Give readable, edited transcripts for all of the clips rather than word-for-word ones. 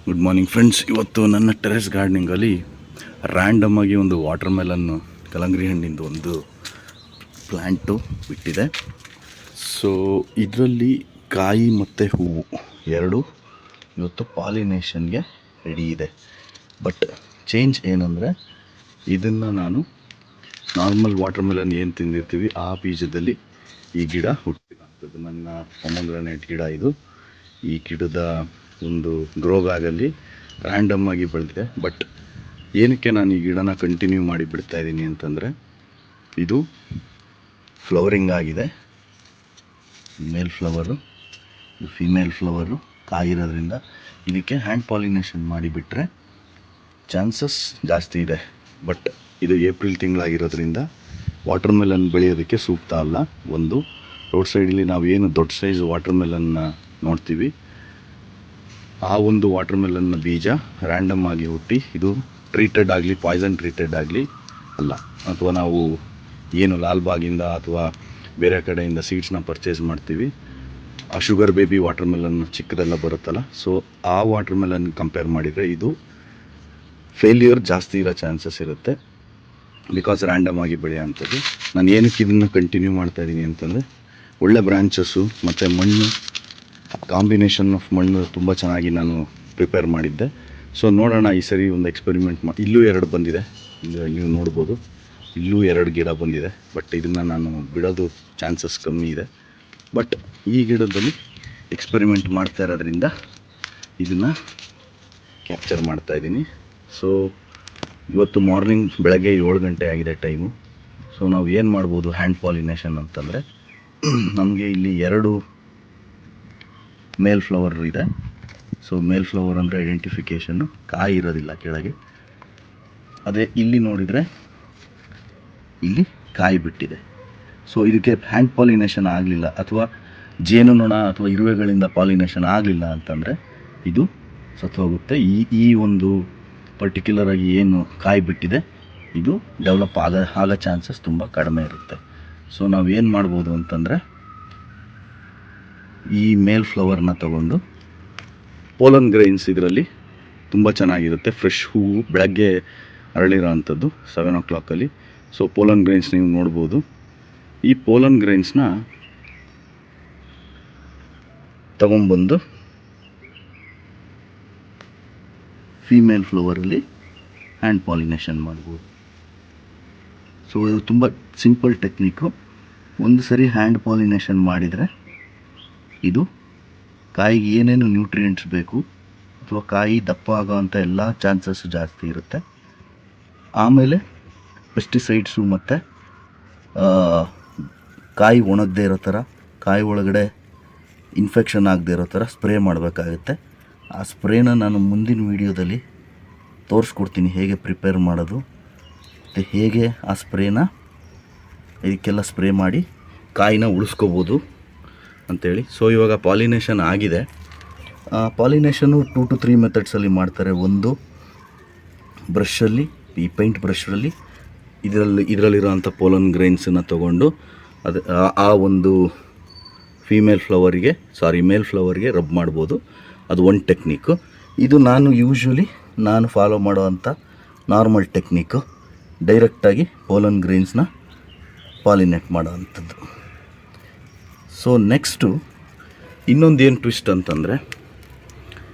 Good morning friends. ಇವತ್ತು ನನ್ನ terrace ಗಾರ್ಡನಿಂಗಲ್ಲಿ random ಆಗಿ ಒಂದು ವಾಟರ್ ಮೆಲನ್ ಕಲಂಗರಿ ಹಣ್ಣಿಂದು ಒಂದು ಪ್ಲ್ಯಾಂಟು ಬಿಟ್ಟಿದೆ. ಸೊ ಇದರಲ್ಲಿ ಕಾಯಿ ಮತ್ತು ಹೂವು ಎರಡು ಇವತ್ತು ಪಾಲಿನೇಷನ್ಗೆ ರೆಡಿ ಇದೆ. ಬಟ್ ಚೇಂಜ್ ಏನಂದರೆ ಇದನ್ನು ನಾನು ನಾರ್ಮಲ್ ವಾಟರ್ ಮೆಲನ್ ಏನು ತಿಂದಿರ್ತೀವಿ ಆ ಬೀಜದಲ್ಲಿ ಈ ಗಿಡ ಹುಟ್ಟಿರುವಂಥದ್ದು. ನನ್ನ ಪೊಮೊಗ್ರಾನೇಟ್ ಗಿಡ ಇದು. ಈ ಗಿಡದ ಒಂದು ಗ್ರೋ ಬ್ಯಾಗಲ್ಲಿ ರ್ಯಾಂಡಮ್ ಆಗಿ ಬೆಳೆದಿದೆ. ಬಟ್ ಏನಕ್ಕೆ ನಾನು ಈ ಗಿಡನ ಕಂಟಿನ್ಯೂ ಮಾಡಿ ಬಿಡ್ತಾ ಇದ್ದೀನಿ ಅಂತಂದರೆ ಇದು ಫ್ಲವರಿಂಗ್ ಆಗಿದೆ. ಮೇಲ್ ಫ್ಲವರು, ಇದು ಫಿಮೇಲ್ ಫ್ಲವರು ಕಾಯಿರೋದ್ರಿಂದ ಇದಕ್ಕೆ ಹ್ಯಾಂಡ್ ಪಾಲಿನೇಷನ್ ಮಾಡಿಬಿಟ್ರೆ ಚಾನ್ಸಸ್ ಜಾಸ್ತಿ ಇದೆ. ಬಟ್ ಇದು ಏಪ್ರಿಲ್ ತಿಂಗಳಾಗಿರೋದ್ರಿಂದ ವಾಟರ್ ಮೆಲನ್ ಬೆಳೆಯೋದಕ್ಕೆ ಸೂಕ್ತ ಅಲ್ಲ. ಒಂದು ರೋಡ್ ಸೈಡಲ್ಲಿ ನಾವು ಏನು ದೊಡ್ಡ ಸೈಜ್ ವಾಟರ್ ಮೆಲನ್ನ ನೋಡ್ತೀವಿ ಆ ಒಂದು ವಾಟರ್ ಮೆಲನ್ನ ಬೀಜ ರ್ಯಾಂಡಮ್ ಆಗಿ ಹುಟ್ಟಿ ಇದು ಟ್ರೀಟೆಡ್ ಆಗಲಿ ಪಾಯ್ಸನ್ ಟ್ರೀಟೆಡ್ ಆಗಲಿ ಅಲ್ಲ. ಅಥವಾ ನಾವು ಏನು ಲಾಲ್ಬಾಗಿಂದ ಅಥವಾ ಬೇರೆ ಕಡೆಯಿಂದ ಸೀಡ್ಸ್ನ ಪರ್ಚೇಸ್ ಮಾಡ್ತೀವಿ, ಆ ಶುಗರ್ ಬೇಬಿ ವಾಟರ್ ಮೆಲನ್ ಚಿಕ್ಕದೆಲ್ಲ ಬರುತ್ತಲ್ಲ, ಸೊ ಆ ವಾಟರ್ ಮೆಲನ್ ಕಂಪೇರ್ ಮಾಡಿದರೆ ಇದು ಫೇಲ್ಯೂರ್ ಜಾಸ್ತಿ ಇರೋ ಚಾನ್ಸಸ್ ಇರುತ್ತೆ. ಬಿಕಾಸ್ ರ್ಯಾಂಡಮ್ ಆಗಿ ಬೆಳೆಯೋಂಥದ್ದು. ನಾನು ಏನಕ್ಕೆ ಇದನ್ನು ಕಂಟಿನ್ಯೂ ಮಾಡ್ತಾಯಿದ್ದೀನಿ ಅಂತಂದರೆ ಒಳ್ಳೆ ಬ್ರ್ಯಾಂಚಸ್ಸು ಮತ್ತು ಮಣ್ಣು ಕಾಂಬಿನೇಷನ್ ಆಫ್ ಮಣ್ಣು ತುಂಬ ಚೆನ್ನಾಗಿ ನಾನು ಪ್ರಿಪೇರ್ ಮಾಡಿದ್ದೆ. ಸೊ ನೋಡೋಣ ಈ ಸರಿ ಒಂದು ಎಕ್ಸ್ಪೆರಿಮೆಂಟ್ ಮಾಡಿ. ಇಲ್ಲೂ ಎರಡು ಬಂದಿದೆ, ಇಲ್ಲಿ ನೀವು ನೋಡ್ಬೋದು, ಇಲ್ಲೂ ಎರಡು ಗಿಡ ಬಂದಿದೆ. ಬಟ್ ಇದನ್ನು ನಾನು ಬಿಡೋದು ಚಾನ್ಸಸ್ ಕಮ್ಮಿ ಇದೆ. ಬಟ್ ಈ ಗಿಡದಲ್ಲಿ ಎಕ್ಸ್ಪೆರಿಮೆಂಟ್ ಮಾಡ್ತಾ ಇರೋದ್ರಿಂದ ಇದನ್ನು ಕ್ಯಾಪ್ಚರ್ ಮಾಡ್ತಾಯಿದ್ದೀನಿ. ಸೊ ಇವತ್ತು ಮಾರ್ನಿಂಗ್ ಬೆಳಗ್ಗೆ 7 ಗಂಟೆ ಆಗಿದೆ ಟೈಮು. ಸೊ ನಾವು ಏನು ಮಾಡ್ಬೋದು ಹ್ಯಾಂಡ್ ಪಾಲಿನೇಷನ್ ಅಂತಂದರೆ, ನಮಗೆ ಇಲ್ಲಿ ಎರಡು ಮೇಲ್ ಫ್ಲವರ್ ಇದೆ. ಸೊ ಮೇಲ್ ಫ್ಲವರ್ ಅಂದರೆ ಐಡೆಂಟಿಫಿಕೇಷನ್ನು, ಕಾಯಿ ಇರೋದಿಲ್ಲ ಕೆಳಗೆ. ಅದೇ ಇಲ್ಲಿ ನೋಡಿದರೆ ಇಲ್ಲಿ ಕಾಯಿ ಬಿಟ್ಟಿದೆ. ಸೊ ಇದಕ್ಕೆ ಹ್ಯಾಂಡ್ ಪಾಲಿನೇಷನ್ ಆಗಲಿಲ್ಲ ಅಥವಾ ಜೇನುನೊಣ ಅಥವಾ ಇರುವೆಗಳಿಂದ ಪಾಲಿನೇಷನ್ ಆಗಲಿಲ್ಲ ಅಂತಂದರೆ ಇದು ಸತ್ತು ಹೋಗುತ್ತೆ. ಈ ಒಂದು ಪರ್ಟಿಕ್ಯುಲರ್ ಆಗಿ ಏನು ಕಾಯಿ ಬಿಟ್ಟಿದೆ ಇದು ಡೆವಲಪ್ ಆಗೋ ಚಾನ್ಸಸ್ ತುಂಬ ಕಡಿಮೆ ಇರುತ್ತೆ. ಸೊ ನಾವು ಏನು ಮಾಡ್ಬೋದು ಅಂತಂದರೆ ಈ ಮೇಲ್ ಫ್ಲವರ್ನ ತಗೊಂಡು ಪೋಲನ್ ಗ್ರೈನ್ಸ್ ಇದರಲ್ಲಿ ತುಂಬ ಚೆನ್ನಾಗಿರುತ್ತೆ. ಫ್ರೆಶ್ ಹೂವು ಬೆಳಗ್ಗೆ ಅರಳಿರೋ ಅಂಥದ್ದು 7 o'clock. ಸೊ ಪೋಲನ್ ಗ್ರೈನ್ಸ್ ನೀವು ನೋಡ್ಬೋದು. ಈ ಪೋಲನ್ ಗ್ರೈನ್ಸ್ನ ತಗೊಂಬಂದು ಫೀಮೇಲ್ ಫ್ಲವರಲ್ಲಿ ಹ್ಯಾಂಡ್ ಪಾಲಿನೇಷನ್ ಮಾಡ್ಬೋದು. ಸೊ ಇದು ತುಂಬ ಸಿಂಪಲ್ ಟೆಕ್ನಿಕ್ಕು. ಒಂದು ಸರಿ ಹ್ಯಾಂಡ್ ಪಾಲಿನೇಷನ್ ಮಾಡಿದರೆ ಇದು ಕಾಯಿಗೆ ಏನೇನು ನ್ಯೂಟ್ರಿಯೆಂಟ್ಸ್ ಬೇಕು ಅಥವಾ ಕಾಯಿ ದಪ್ಪ ಆಗೋವಂಥ ಎಲ್ಲ ಚಾನ್ಸಸ್ಸು ಜಾಸ್ತಿ ಇರುತ್ತೆ. ಆಮೇಲೆ ಪೆಸ್ಟಿಸೈಡ್ಸು ಮತ್ತು ಕಾಯಿ ಒಣಗದೇ ಇರೋ ಥರ, ಕಾಯಿ ಒಳಗಡೆ ಇನ್ಫೆಕ್ಷನ್ ಆಗದೆ ಇರೋ ಥರ ಸ್ಪ್ರೇ ಮಾಡಬೇಕಾಗುತ್ತೆ. ಆ ಸ್ಪ್ರೇನ ನಾನು ಮುಂದಿನ ವೀಡಿಯೋದಲ್ಲಿ ತೋರಿಸ್ಕೊಡ್ತೀನಿ, ಹೇಗೆ ಪ್ರಿಪೇರ್ ಮಾಡೋದು ಮತ್ತು ಹೇಗೆ ಆ ಸ್ಪ್ರೇನ ಇದಕ್ಕೆಲ್ಲ ಸ್ಪ್ರೇ ಮಾಡಿ ಕಾಯಿನ ಉಳಿಸ್ಕೋಬೋದು ಅಂಥೇಳಿ. ಸೊ ಇವಾಗ ಪಾಲಿನೇಷನ್ ಆಗಿದೆ. ಪಾಲಿನೇಷನ್ನು 2 to 3 ಮೆಥಡ್ಸಲ್ಲಿ ಮಾಡ್ತಾರೆ. ಒಂದು ಬ್ರಷಲ್ಲಿ, ಈ ಪೇಂಟ್ ಬ್ರಷಲ್ಲಿ ಇದರಲ್ಲಿರೋಂಥ ಪೋಲನ್ ಗ್ರೈನ್ಸನ್ನು ತೊಗೊಂಡು ಅದು ಆ ಒಂದು ಮೇಲ್ ಫ್ಲವರಿಗೆ ರಬ್ ಮಾಡ್ಬೋದು. ಅದು ಒಂದು ಟೆಕ್ನಿಕ್ಕು. ಇದು ನಾನು ಫಾಲೋ ಮಾಡೋವಂಥ ನಾರ್ಮಲ್ ಟೆಕ್ನಿಕ್ಕು, ಡೈರೆಕ್ಟಾಗಿ ಪೋಲನ್ ಗ್ರೈನ್ಸ್ನ ಪಾಲಿನೇಟ್ ಮಾಡೋ ಅಂಥದ್ದು. ಸೊ ನೆಕ್ಸ್ಟು ಇನ್ನೊಂದು ಏನು ಟ್ವಿಸ್ಟ್ ಅಂತಂದರೆ,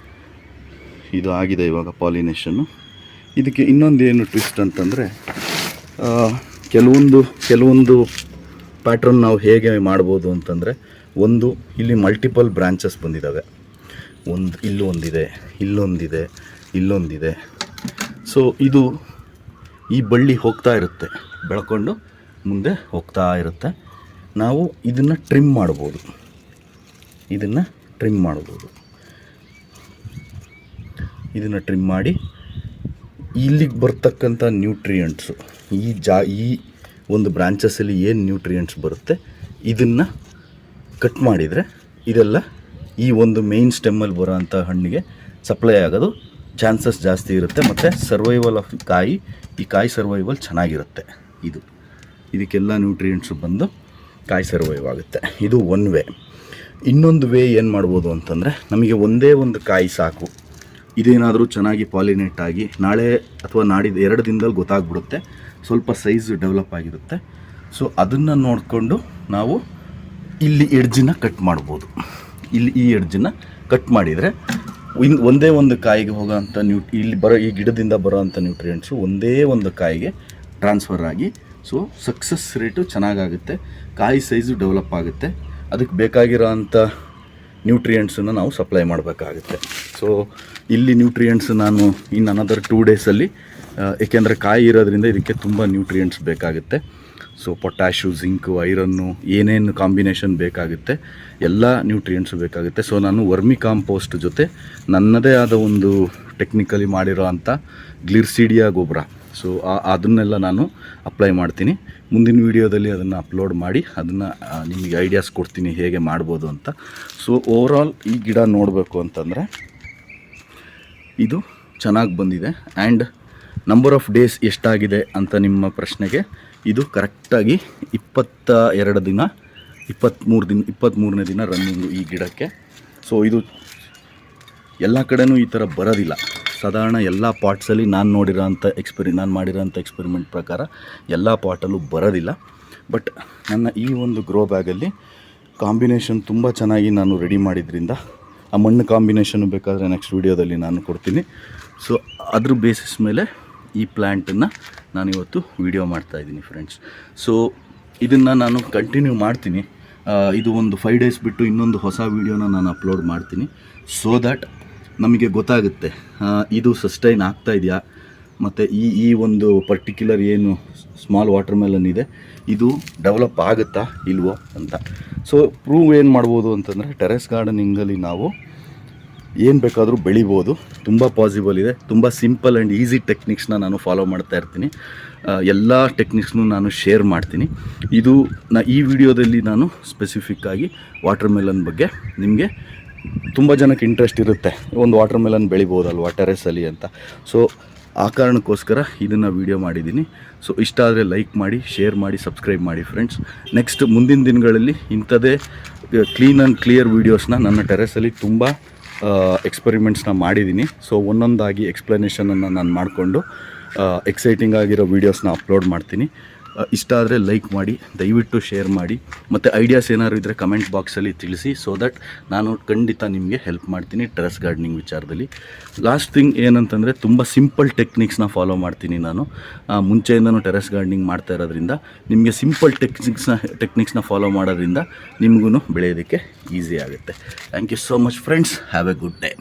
ಇದು ಆಗಿದೆ ಇವಾಗ ಪಾಲಿನೇಷನ್ನು. ಇದಕ್ಕೆ ಇನ್ನೊಂದೇನು ಟ್ವಿಸ್ಟ್ ಅಂತಂದರೆ, ಕೆಲವೊಂದು ಪ್ಯಾಟ್ರನ್ ನಾವು ಹೇಗೆ ಮಾಡ್ಬೋದು ಅಂತಂದರೆ, ಒಂದು ಇಲ್ಲಿ ಮಲ್ಟಿಪಲ್ ಬ್ರಾಂಚಸ್ ಬಂದಿದ್ದಾವೆ. ಇಲ್ಲೊಂದಿದೆ. ಸೊ ಇದು ಈ ಬಳ್ಳಿ ಹೋಗ್ತಾ ಇರುತ್ತೆ, ಬೆಳ್ಕೊಂಡು ಮುಂದೆ ಹೋಗ್ತಾ ಇರುತ್ತೆ. ನಾವು ಇದನ್ನು ಟ್ರಿಮ್ ಮಾಡ್ಬೋದು. ಇದನ್ನು ಟ್ರಿಮ್ ಮಾಡಿ ಇಲ್ಲಿಗೆ ಬರ್ತಕ್ಕಂಥ ನ್ಯೂಟ್ರಿಯೆಂಟ್ಸು, ಈ ಒಂದು ಬ್ರಾಂಚಸ್ಸಲ್ಲಿ ಏನು ನ್ಯೂಟ್ರಿಯೆಂಟ್ಸ್ ಬರುತ್ತೆ ಇದನ್ನು ಕಟ್ ಮಾಡಿದರೆ ಇದೆಲ್ಲ ಈ ಒಂದು ಮೇನ್ ಸ್ಟೆಮ್ಮಲ್ಲಿ ಬರೋ ಅಂಥ ಹಣ್ಣಿಗೆ ಸಪ್ಲೈ ಆಗೋದು ಚಾನ್ಸಸ್ ಜಾಸ್ತಿ ಇರುತ್ತೆ. ಮತ್ತು ಸರ್ವೈವಲ್ ಆಫ್ ಈ ಕಾಯಿ ಸರ್ವೈವಲ್ ಚೆನ್ನಾಗಿರುತ್ತೆ. ಇದಕ್ಕೆಲ್ಲ ನ್ಯೂಟ್ರಿಯೆಂಟ್ಸು ಬಂದು ಕಾಯಿ ಸರ್ವೈವ್ ಆಗುತ್ತೆ. ಇದು ಒನ್ ವೇ. ಇನ್ನೊಂದು ವೇ ಏನು ಮಾಡ್ಬೋದು ಅಂತಂದರೆ, ನಮಗೆ ಒಂದೇ ಒಂದು ಕಾಯಿ ಸಾಕು ಇದೇನಾದರೂ ಚೆನ್ನಾಗಿ ಪಾಲಿನೇಟ್ ಆಗಿ ನಾಳೆ ಅಥವಾ ನಾಡಿದ್ದು 2 ದಿನದಲ್ಲಿ ಗೊತ್ತಾಗ್ಬಿಡುತ್ತೆ, ಸ್ವಲ್ಪ ಸೈಜ್ ಡೆವಲಪ್ ಆಗಿರುತ್ತೆ. ಸೊ ಅದನ್ನು ನೋಡಿಕೊಂಡು ನಾವು ಇಲ್ಲಿ ಎಡ್ಜನ್ನ ಕಟ್ ಮಾಡ್ಬೋದು. ಇಲ್ಲಿ ಈ ಎಡ್ಜನ್ನು ಕಟ್ ಮಾಡಿದರೆ ಒಂದೇ ಒಂದು ಕಾಯಿಗೆ ಹೋಗೋವಂಥ ಇಲ್ಲಿ ಬರೋ ಈ ಗಿಡದಿಂದ ಬರೋ ಅಂಥ ನ್ಯೂಟ್ರಿಯೆಂಟ್ಸು ಒಂದೇ ಒಂದು ಕಾಯಿಗೆ ಟ್ರಾನ್ಸ್ಫರ್ ಆಗಿ ಸೊ ಸಕ್ಸಸ್ ರೇಟು ಚೆನ್ನಾಗಾಗುತ್ತೆ, ಕಾಯಿ ಸೈಜು ಡೆವಲಪ್ ಆಗುತ್ತೆ. ಅದಕ್ಕೆ ಬೇಕಾಗಿರೋ ಅಂಥ ನ್ಯೂಟ್ರಿಯೆಂಟ್ಸನ್ನು ನಾವು ಸಪ್ಲೈ ಮಾಡಬೇಕಾಗುತ್ತೆ. ಸೊ ಇಲ್ಲಿ ನ್ಯೂಟ್ರಿಯೆಂಟ್ಸ್ ನಾನು ಇನ್ನು ಅನದರ್ 2 ಡೇಸಲ್ಲಿ, ಏಕೆಂದರೆ ಕಾಯಿ ಇರೋದ್ರಿಂದ ಇದಕ್ಕೆ ತುಂಬ ನ್ಯೂಟ್ರಿಯೆಂಟ್ಸ್ ಬೇಕಾಗುತ್ತೆ. ಸೊ ಪೊಟ್ಯಾಶು, ಜಿಂಕು, ಐರನ್ನು ಏನೇನು ಕಾಂಬಿನೇಷನ್ ಬೇಕಾಗುತ್ತೆ ಎಲ್ಲ ನ್ಯೂಟ್ರಿಯೆಂಟ್ಸು ಬೇಕಾಗುತ್ತೆ. ಸೊ ನಾನು ವರ್ಮಿ ಕಾಂಪೋಸ್ಟ್ ಜೊತೆ ನನ್ನದೇ ಆದ ಒಂದು ಟೆಕ್ನಿಕಲಿ ಮಾಡಿರೋ ಅಂಥ ಗ್ಲಿರ್ಸಿಡಿಯಾ ಗೊಬ್ಬರ, ಸೊ ಅದನ್ನೆಲ್ಲ ನಾನು ಅಪ್ಲೈ ಮಾಡ್ತೀನಿ. ಮುಂದಿನ ವೀಡಿಯೋದಲ್ಲಿ ಅದನ್ನು ಅಪ್ಲೋಡ್ ಮಾಡಿ ಅದನ್ನು ನಿಮಗೆ ಐಡಿಯಾಸ್ ಕೊಡ್ತೀನಿ ಹೇಗೆ ಮಾಡ್ಬೋದು ಅಂತ. ಸೊ ಓವರಾಲ್ ಈ ಗಿಡ ನೋಡಬೇಕು ಅಂತಂದರೆ ಇದು ಚೆನ್ನಾಗಿ ಬಂದಿದೆ. ಆ್ಯಂಡ್ ನಂಬರ್ ಆಫ್ ಡೇಸ್ ಎಷ್ಟಾಗಿದೆ ಅಂತ ನಿಮ್ಮ ಪ್ರಶ್ನೆಗೆ, ಇದು ಕರೆಕ್ಟಾಗಿ 23 ದಿನ 23ನೇ ದಿನ ರನ್ನಿಂಗು ಈ ಗಿಡಕ್ಕೆ. ಸೊ ಇದು ಎಲ್ಲ ಕಡೆನೂ ಈ ಥರ ಬರೋದಿಲ್ಲ. ಸಾಧಾರಣ ಎಲ್ಲ ಪಾಟ್ಸಲ್ಲಿ ನಾನು ಮಾಡಿರೋಂಥ ಎಕ್ಸ್ಪೆರಿಮೆಂಟ್ ಪ್ರಕಾರ ಎಲ್ಲ ಪಾಟಲ್ಲೂ ಬರೋದಿಲ್ಲ. ಬಟ್ ನನ್ನ ಈ ಒಂದು ಗ್ರೋ ಬ್ಯಾಗಲ್ಲಿ ಕಾಂಬಿನೇಷನ್ ತುಂಬ ಚೆನ್ನಾಗಿ ನಾನು ರೆಡಿ ಮಾಡಿದ್ರಿಂದ, ಆ ಮಣ್ಣು ಕಾಂಬಿನೇಷನ್ನು ಬೇಕಾದರೆ ನೆಕ್ಸ್ಟ್ ವೀಡಿಯೋದಲ್ಲಿ ನಾನು ಕೊಡ್ತೀನಿ. ಸೊ ಅದ್ರ ಬೇಸಿಸ್ ಮೇಲೆ ಈ ಪ್ಲ್ಯಾಂಟನ್ನು ನಾನಿವತ್ತು ವೀಡಿಯೋ ಮಾಡ್ತಾಯಿದ್ದೀನಿ ಫ್ರೆಂಡ್ಸ್. ಸೊ ಇದನ್ನು ನಾನು ಕಂಟಿನ್ಯೂ ಮಾಡ್ತೀನಿ. ಇದು ಒಂದು 5 ಡೇಸ್ ಬಿಟ್ಟು ಇನ್ನೊಂದು ಹೊಸ ವೀಡಿಯೋನ ನಾನು ಅಪ್ಲೋಡ್ ಮಾಡ್ತೀನಿ. ಸೊ ದ್ಯಾಟ್ ನಮಗೆ ಗೊತ್ತಾಗುತ್ತೆ ಇದು ಸಸ್ಟೈನ್ ಆಗ್ತಾ ಇದೆಯಾ, ಮತ್ತು ಈ ಒಂದು ಪರ್ಟಿಕ್ಯುಲರ್ ಏನು ಸ್ಮಾಲ್ ವಾಟರ್ ಮೆಲನ್ ಇದೆ ಇದು ಡೆವಲಪ್ ಆಗುತ್ತಾ ಇಲ್ವೋ ಅಂತ. ಸೊ ಪ್ರೂವ್ ಏನು ಮಾಡ್ಬೋದು ಅಂತಂದರೆ, ಟೆರೆಸ್ ಗಾರ್ಡನಿಂಗಲ್ಲಿ ನಾವು ಏನು ಬೇಕಾದರೂ ಬೆಳಿಬೋದು, ತುಂಬ ಪಾಸಿಬಲ್ ಇದೆ. ತುಂಬ ಸಿಂಪಲ್ ಆ್ಯಂಡ್ ಈಸಿ ಟೆಕ್ನಿಕ್ಸ್ನ ನಾನು ಫಾಲೋ ಮಾಡ್ತಾ ಇರ್ತೀನಿ. ಎಲ್ಲ ಟೆಕ್ನಿಕ್ಸ್ನು ನಾನು ಶೇರ್ ಮಾಡ್ತೀನಿ. ಈ ವಿಡಿಯೋದಲ್ಲಿ ನಾನು ಸ್ಪೆಸಿಫಿಕ್ಕಾಗಿ ವಾಟರ್ ಮೆಲನ್ ಬಗ್ಗೆ, ನಿಮಗೆ ತುಂಬ ಜನಕ್ಕೆ ಇಂಟ್ರೆಸ್ಟ್ ಇರುತ್ತೆ ಒಂದು ವಾಟರ್ ಮೆಲನ್ ಬೆಳಿಬೋದಲ್ವಾ ಟೆರೆಸಲ್ಲಿ ಅಂತ. ಸೊ ಆ ಕಾರಣಕ್ಕೋಸ್ಕರ ಇದನ್ನು ವೀಡಿಯೋ ಮಾಡಿದ್ದೀನಿ. ಸೊ ಇಷ್ಟ ಆದರೆ ಲೈಕ್ ಮಾಡಿ, ಶೇರ್ ಮಾಡಿ, ಸಬ್ಸ್ಕ್ರೈಬ್ ಮಾಡಿ ಫ್ರೆಂಡ್ಸ್. ನೆಕ್ಸ್ಟ್ ಮುಂದಿನ ದಿನಗಳಲ್ಲಿ ಇಂಥದ್ದೇ ಕ್ಲೀನ್ ಆ್ಯಂಡ್ ಕ್ಲಿಯರ್ ವೀಡಿಯೋಸ್ನ ನನ್ನ ಟೆರೆಸಲ್ಲಿ ತುಂಬ ಎಕ್ಸ್ಪೆರಿಮೆಂಟ್ಸ್ನ ಮಾಡಿದ್ದೀನಿ. ಸೊ ಒಂದೊಂದಾಗಿ ಎಕ್ಸ್ಪ್ಲನೇಷನನ್ನು ನಾನು ಮಾಡಿಕೊಂಡು ಎಕ್ಸೈಟಿಂಗ್ ಆಗಿರೋ ವೀಡಿಯೋಸ್ನ ಅಪ್ಲೋಡ್ ಮಾಡ್ತೀನಿ. ಇಷ್ಟ ಆದರೆ ಲೈಕ್ ಮಾಡಿ, ದಯವಿಟ್ಟು ಶೇರ್ ಮಾಡಿ, ಮತ್ತು ಐಡಿಯಾಸ್ ಏನಾದ್ರು ಇದ್ದರೆ ಕಮೆಂಟ್ ಬಾಕ್ಸಲ್ಲಿ ತಿಳಿಸಿ. ಸೊ ದಟ್ ನಾನು ಖಂಡಿತ ನಿಮಗೆ ಹೆಲ್ಪ್ ಮಾಡ್ತೀನಿ ಟೆರೆಸ್ ಗಾರ್ಡನಿಂಗ್ ವಿಚಾರದಲ್ಲಿ. ಲಾಸ್ಟ್ ಥಿಂಗ್ ಏನಂತಂದರೆ, ತುಂಬ ಸಿಂಪಲ್ ಟೆಕ್ನಿಕ್ಸ್ನ ಫಾಲೋ ಮಾಡ್ತೀನಿ ನಾನು. ಮುಂಚೆಯಿಂದನೂ ಟೆರೆಸ್ ಗಾರ್ಡನಿಂಗ್ ಮಾಡ್ತಾ ಇರೋದ್ರಿಂದ ನಿಮಗೆ ಸಿಂಪಲ್ ಟೆಕ್ನಿಕ್ಸ್ನ ಫಾಲೋ ಮಾಡೋದ್ರಿಂದ ನಿಮಗೂ ಬೆಳೆಯೋದಕ್ಕೆ ಈಸಿ ಆಗುತ್ತೆ. Thank you so much friends. Have a good day.